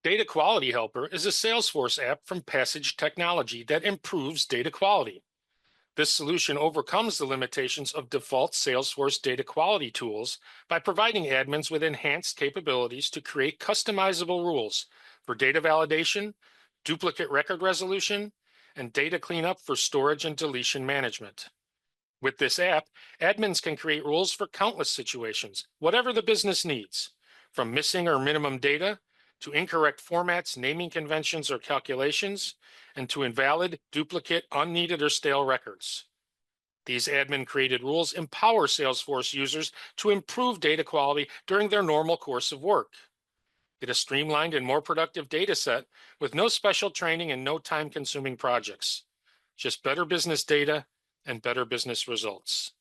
Data Quality Helper is a Salesforce app from Passage Technology that improves data quality. This solution overcomes the limitations of default Salesforce data quality tools by providing admins with enhanced capabilities to create customizable rules for data validation, duplicate record resolution, and data cleanup for storage and deletion management. With this app, admins can create rules for countless situations, whatever the business needs, from missing or minimum data to incorrect formats, naming conventions, or calculations, and to invalid, duplicate, unneeded, or stale records. These admin-created rules empower Salesforce users to improve data quality during their normal course of work. Get a streamlined and more productive data set with no special training and no time-consuming projects. Just better business data and better business results.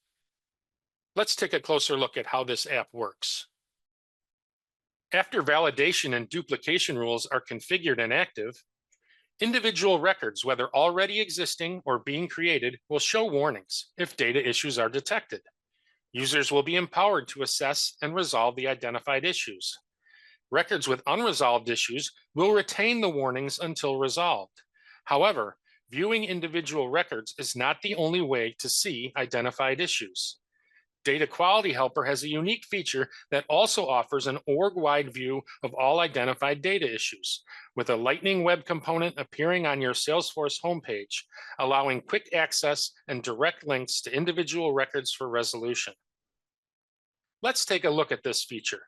Let's take a closer look at how this app works. After validation and duplication rules are configured and active, individual records, whether already existing or being created, will show warnings if data issues are detected. Users will be empowered to assess and resolve the identified issues. Records with unresolved issues will retain the warnings until resolved. However, viewing individual records is not the only way to see identified issues. Data Quality Helper has a unique feature that also offers an org-wide view of all identified data issues, with a Lightning Web component appearing on your Salesforce homepage, allowing quick access and direct links to individual records for resolution. Let's take a look at this feature.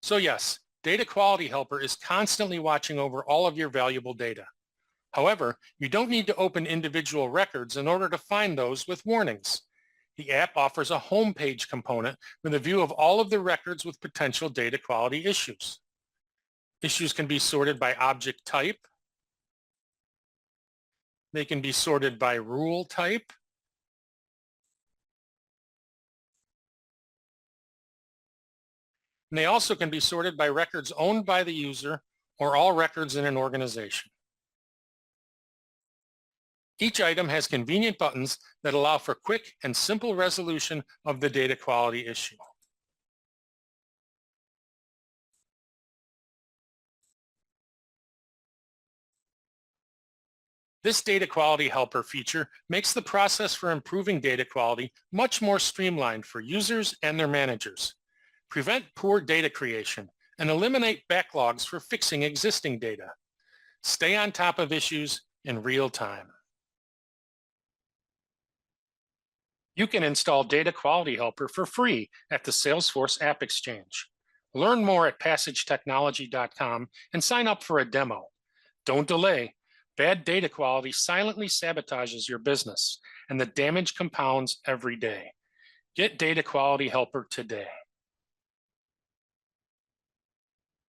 So yes, Data Quality Helper is constantly watching over all of your valuable data. However, you don't need to open individual records in order to find those with warnings. The app offers a homepage component with a view of all of the records with potential data quality issues. Issues can be sorted by object type. They can be sorted by rule type. And they also can be sorted by records owned by the user or all records in an organization. Each item has convenient buttons that allow for quick and simple resolution of the data quality issue. This Data Quality Helper feature makes the process for improving data quality much more streamlined for users and their managers. Prevent poor data creation and eliminate backlogs for fixing existing data. Stay on top of issues in real time. You can install Data Quality Helper for free at the Salesforce App Exchange. Learn more at passagetechnology.com and sign up for a demo. Don't delay. Bad data quality silently sabotages your business, and the damage compounds every day. Get Data Quality Helper today.